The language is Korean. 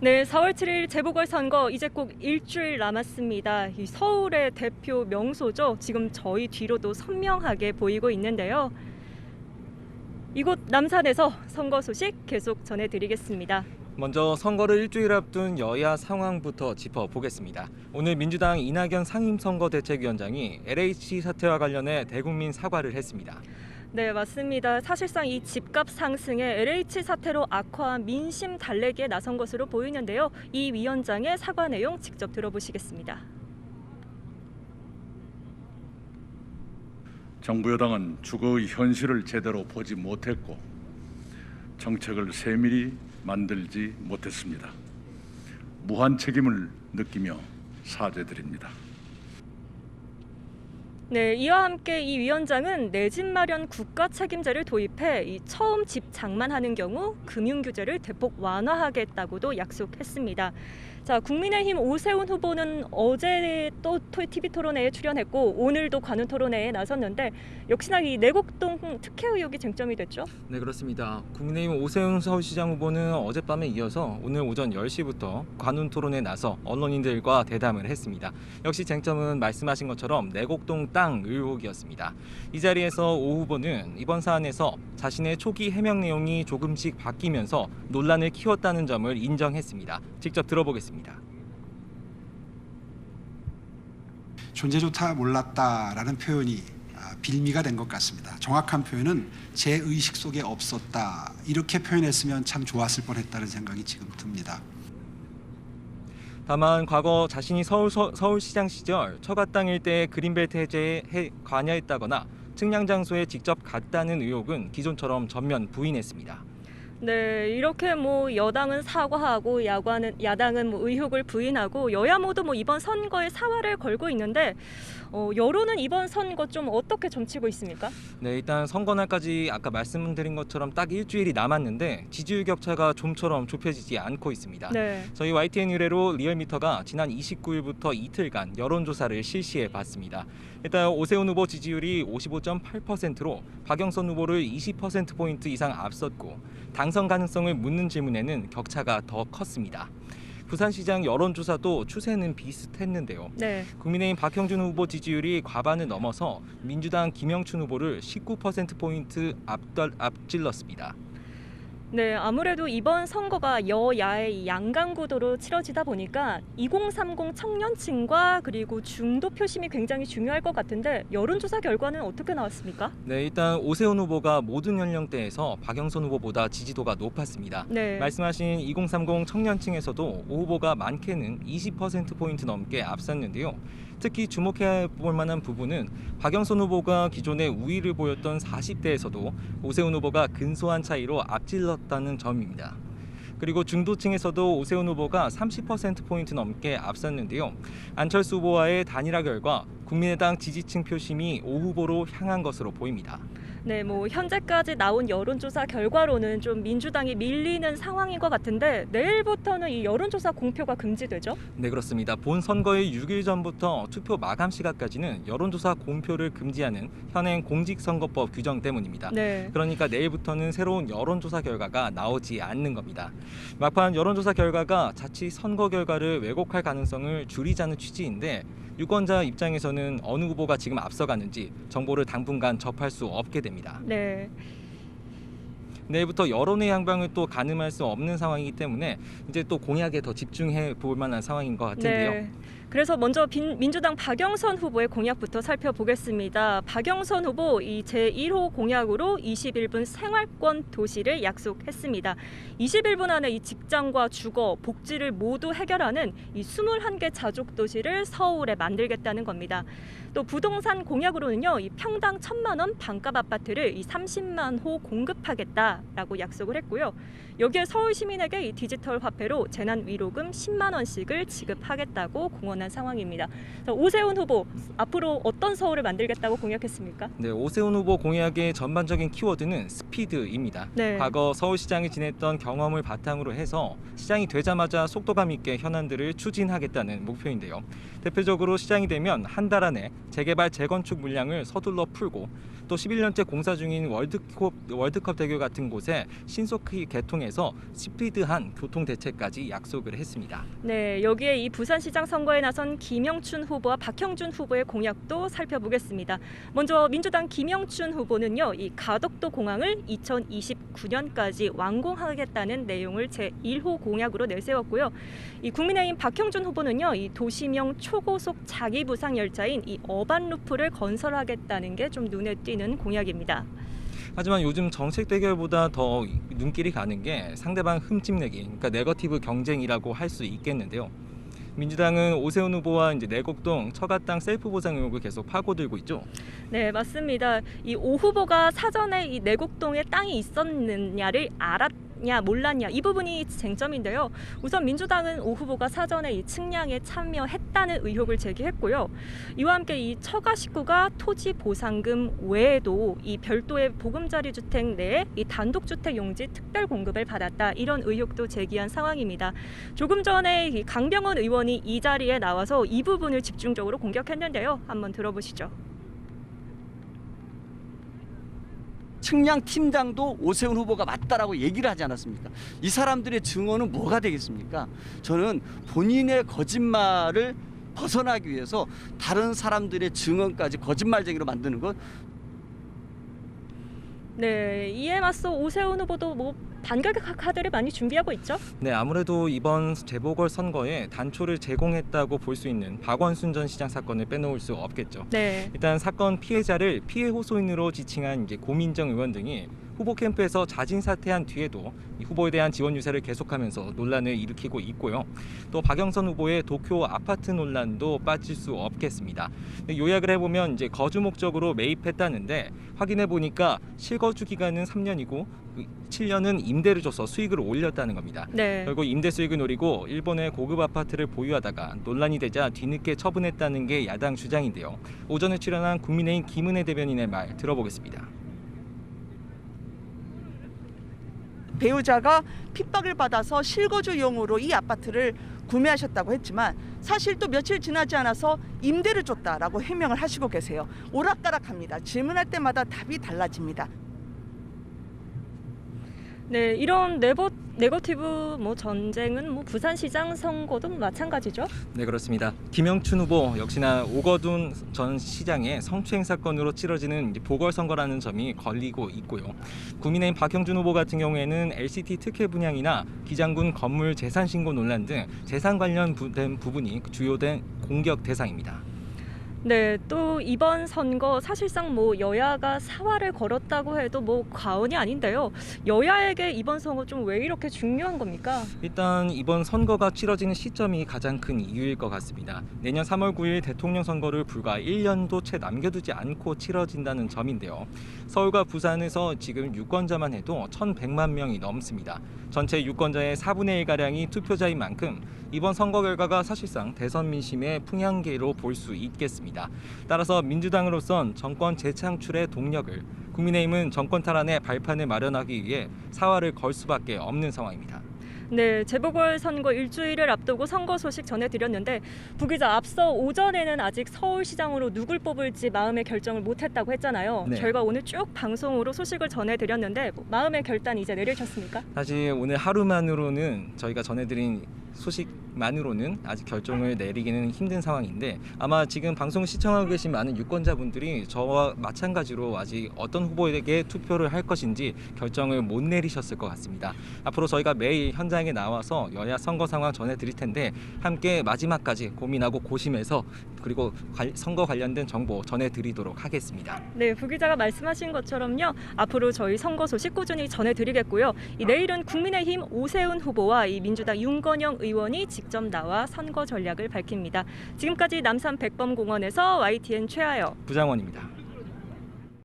네, 4월 7일 재보궐선거 이제 꼭 일주일 남았습니다. 이 서울의 대표 명소죠. 지금 저희 뒤로도 선명하게 보이고 있는데요. 이곳 남산에서 선거 소식 계속 전해드리겠습니다. 먼저 선거를 일주일 앞둔 여야 상황부터 짚어보겠습니다. 오늘 민주당 이낙연 상임선거대책위원장이 LH 사태와 관련해 대국민 사과를 했습니다. 네, 맞습니다. 사실상 이 집값 상승에 LH 사태로 악화한 민심 달래기에 나선 것으로 보이는데요. 이 위원장의 사과 내용 직접 들어보시겠습니다. 정부 여당은 주거의 현실을 제대로 보지 못했고 정책을 세밀히 만들지 못했습니다. 무한 책임을 느끼며 사죄드립니다. 네, 이와 함께 이 위원장은 내 집 마련 국가 책임제를 도입해 이 처음 집 장만하는 경우 금융 규제를 대폭 완화하겠다고도 약속했습니다. 자, 국민의힘 오세훈 후보는 어제 또 TV 토론회에 출연했고 오늘도 관훈 토론회에 나섰는데 역시나 이 내곡동 특혜 의혹이 쟁점이 됐죠. 네, 그렇습니다. 국민의힘 오세훈 서울시장 후보는 어젯밤에 이어서 오늘 오전 10시부터 관훈 토론에 나서 언론인들과 대담을 했습니다. 역시 쟁점은 말씀하신 것처럼 내곡동 땅 의혹이었습니다. 이 자리에서 오 후보는 이번 사안에서 자신의 초기 해명 내용이 조금씩 바뀌면서 논란을 키웠다는 점을 인정했습니다. 직접 들어보겠습니다. 존재조차 몰랐다라는 표현이 빌미가 된 것 같습니다. 정확한 표현은 제 의식 속에 없었다 이렇게 표현했으면 참 좋았을 뻔했다는 생각이 지금 듭니다. 다만 과거 자신이 서울시장 시절 처가 땅 일대의 그린벨트 해제에 관여했다거나 측량 장소에 직접 갔다는 의혹은 기존처럼 전면 부인했습니다. 네, 이렇게 뭐 여당은 사과하고 야당은 뭐 의혹을 부인하고 여야 모두 뭐 이번 선거에 사활을 걸고 있는데 여론은 이번 선거 좀 어떻게 점치고 있습니까? 네, 일단 선거 날까지 아까 말씀드린 것처럼 딱 일주일이 남았는데 지지율 격차가 좀처럼 좁혀지지 않고 있습니다. 네. 저희 YTN 의뢰로 리얼미터가 지난 29일부터 이틀간 여론조사를 실시해 봤습니다. 일단 오세훈 후보 지지율이 55.8%로 박영선 후보를 20%포인트 이상 앞섰고 당선 가능성을 묻는 질문에는 격차가 더 컸습니다. 부산시장 여론조사도 추세는 비슷했는데요. 네. 국민의힘 박형준 후보 지지율이 과반을 넘어서 민주당 김영춘 후보를 19%포인트 앞질렀습니다. 네, 아무래도 이번 선거가 여야의 양강구도로 치러지다 보니까 2030 청년층과 그리고 중도 표심이 굉장히 중요할 것 같은데 여론조사 결과는 어떻게 나왔습니까? 네, 일단 오세훈 후보가 모든 연령대에서 박영선 후보보다 지지도가 높았습니다. 네. 말씀하신 2030 청년층에서도 오 후보가 많게는 20%포인트 넘게 앞섰는데요. 특히 주목해야 볼 만한 부분은 박영선 후보가 기존에 우위를 보였던 40대에서도 오세훈 후보가 근소한 차이로 앞질렀다는 점입니다. 그리고 중도층에서도 오세훈 후보가 30%포인트 넘게 앞섰는데요. 안철수 후보와의 단일화 결과 국민의당 지지층 표심이 오 후보로 향한 것으로 보입니다. 네, 뭐 현재까지 나온 여론조사 결과로는 좀 민주당이 밀리는 상황인 것 같은데 내일부터는 이 여론조사 공표가 금지되죠? 네, 그렇습니다. 본 선거의 6일 전부터 투표 마감 시각까지는 여론조사 공표를 금지하는 현행 공직선거법 규정 때문입니다. 네. 그러니까 내일부터는 새로운 여론조사 결과가 나오지 않는 겁니다. 막판 여론조사 결과가 자칫 선거 결과를 왜곡할 가능성을 줄이자는 취지인데 유권자 입장에서는 어느 후보가 지금 앞서가는지 정보를 당분간 접할 수 없게 됩니다. 네. 내일부터 여론의 양방을 또 가늠할 수 없는 상황이기 때문에 이제 또 공약에 더 집중해 볼 만한 상황인 것 같은데요. 네. 그래서 먼저 민주당 박영선 후보의 공약부터 살펴보겠습니다. 박영선 후보 이 제1호 공약으로 21분 생활권 도시를 약속했습니다. 21분 안에 이 직장과 주거, 복지를 모두 해결하는 이 21개 자족 도시를 서울에 만들겠다는 겁니다. 또 부동산 공약으로는요, 이 평당 1,000만 원 반값 아파트를 이 30만 호 공급하겠다라고 약속을 했고요. 여기에 서울 시민에게 이 디지털 화폐로 재난 위로금 10만 원씩을 지급하겠다고 공언 드러난 상황입니다. 오세훈 후보 앞으로 어떤 서울을 만들겠다고 공약했습니까? 네, 오세훈 후보 공약의 전반적인 키워드는 스피드입니다. 네. 과거 서울시장이 지냈던 경험을 바탕으로 해서 시장이 되자마자 속도감 있게 현안들을 추진하겠다는 목표인데요. 대표적으로 시장이 되면 한 달 안에 재개발, 재건축 물량을 서둘러 풀고 또 11년째 공사 중인 월드컵 대교 같은 곳에 신속히 개통해서 스피드한 교통 대책까지 약속을 했습니다. 네, 여기에 이 부산시장 선거에 나선 김영춘 후보와 박형준 후보의 공약도 살펴보겠습니다. 먼저 민주당 김영춘 후보는요, 이 가덕도 공항을 2029년까지 완공하겠다는 내용을 제1호 공약으로 내세웠고요. 이 국민의힘 박형준 후보는요, 이 도시명 초고속 자기부상 열차인 이 어반루프를 건설하겠다는 게 좀 눈에 띄는 공약입니다. 하지만 요즘 정책 대결보다 더 눈길이 가는 게 상대방 흠집내기, 그러니까 네거티브 경쟁이라고 할 수 있겠는데요. 민주당은 오세훈 후보와 이제 내곡동 처가 땅 셀프 보상 의혹을 계속 파고들고 있죠. 네, 맞습니다. 이 오 후보가 사전에 이 내곡동에 땅이 있었느냐를 알았냐 몰랐냐 이 부분이 쟁점인데요. 우선 민주당은 오 후보가 사전에 이 측량에 참여했다는 의혹을 제기했고요. 이와 함께 이 처가 식구가 토지 보상금 외에도 이 별도의 보금자리 주택 내에 이 단독주택 용지 특별 공급을 받았다 이런 의혹도 제기한 상황입니다. 조금 전에 이 강병원 의원이 이 자리에 나와서 이 부분을 집중적으로 공격했는데요. 한번 들어보시죠. 측량 팀장도 오세훈 후보가 맞다라고 얘기를 하지 않았습니까? 이 사람들의 증언은 뭐가 되겠습니까? 저는 본인의 거짓말을 벗어나기 위해서 다른 사람들의 증언까지 거짓말쟁이로 만드는 것. 네, 이에 맞서 오세훈 후보도 반격 카드를 많이 준비하고 있죠. 네, 아무래도 이번 재보궐 선거에 단초를 제공했다고 볼 수 있는 박원순 전 시장 사건을 빼놓을 수 없겠죠. 네. 일단 사건 피해자를 피해 호소인으로 지칭한 이제 고민정 의원 등이 후보 캠프에서 자진 사퇴한 뒤에도 이 후보에 대한 지원 유세를 계속하면서 논란을 일으키고 있고요. 또 박영선 후보의 도쿄 아파트 논란도 빠질 수 없겠습니다. 요약을 해보면 이제 거주 목적으로 매입했다는데 확인해 보니까 실거주 기간은 3년이고 7년은 임대를 줘서 수익을 올렸다는 겁니다. 네. 결국 임대 수익을 노리고 일본의 고급 아파트를 보유하다가 논란이 되자 뒤늦게 처분했다는 게 야당 주장인데요. 오전에 출연한 국민의힘 김은혜 대변인의 말 들어보겠습니다. 배우자가 핍박을 받아서 실거주용으로 이 아파트를 구매하셨다고 했지만 사실 또 며칠 지나지 않아서 임대를 줬다라고 해명을 하시고 계세요. 오락가락합니다. 질문할 때마다 답이 달라집니다. 네, 이런 네거티브 전쟁은 부산시장 선거도 마찬가지죠. 네, 그렇습니다. 김영춘 후보 역시나 오거돈 전 시장의 성추행 사건으로 치러지는 이제 보궐선거라는 점이 걸리고 있고요. 국민의힘 박형준 후보 같은 경우에는 LCT 특혜 분양이나 기장군 건물 재산 신고 논란 등 재산 관련된 부분이 주요된 공격 대상입니다. 네, 또 이번 선거 사실상 여야가 사활을 걸었다고 해도 과언이 아닌데요. 여야에게 이번 선거 좀 왜 이렇게 중요한 겁니까? 일단 이번 선거가 치러지는 시점이 가장 큰 이유일 것 같습니다. 내년 3월 9일 대통령 선거를 불과 1년도 채 남겨두지 않고 치러진다는 점인데요. 서울과 부산에서 지금 유권자만 해도 1,100만 명이 넘습니다. 전체 유권자의 4분의 1가량이 투표자인 만큼 이번 선거 결과가 사실상 대선 민심의 풍향계로 볼 수 있겠습니다. 따라서 민주당으로선 정권 재창출의 동력을, 국민의힘은 정권 탈환의 발판을 마련하기 위해 사활을 걸 수밖에 없는 상황입니다. 네, 재보궐선거 일주일을 앞두고 선거 소식 전해드렸는데 부 기자, 앞서 오전에는 아직 서울시장으로 누굴 뽑을지 마음의 결정을 못했다고 했잖아요. 네. 저희가 오늘 쭉 방송으로 소식을 전해드렸는데 마음의 결단 이제 내리셨습니까? 사실 오늘 하루만으로는 저희가 전해드린 소식만으로는 아직 결정을 내리기는 힘든 상황인데 아마 지금 방송 시청하고 계신 많은 유권자분들이 저와 마찬가지로 아직 어떤 후보에게 투표를 할 것인지 결정을 못 내리셨을 것 같습니다. 앞으로 저희가 매일 현장에 나와서 여야 선거 상황 전해드릴 텐데 함께 마지막까지 고민하고 고심해서 그리고 선거 관련된 정보 전해드리도록 하겠습니다. 네, 부 기자가 말씀하신 것처럼요. 앞으로 저희 선거 소식 꾸준히 전해드리겠고요. 내일은 국민의힘 오세훈 후보와 민주당 윤건영 의원이 직접 나와 선거 전략을 밝힙니다. 지금까지 남산 백범공원에서 YTN 최하여 부장원입니다.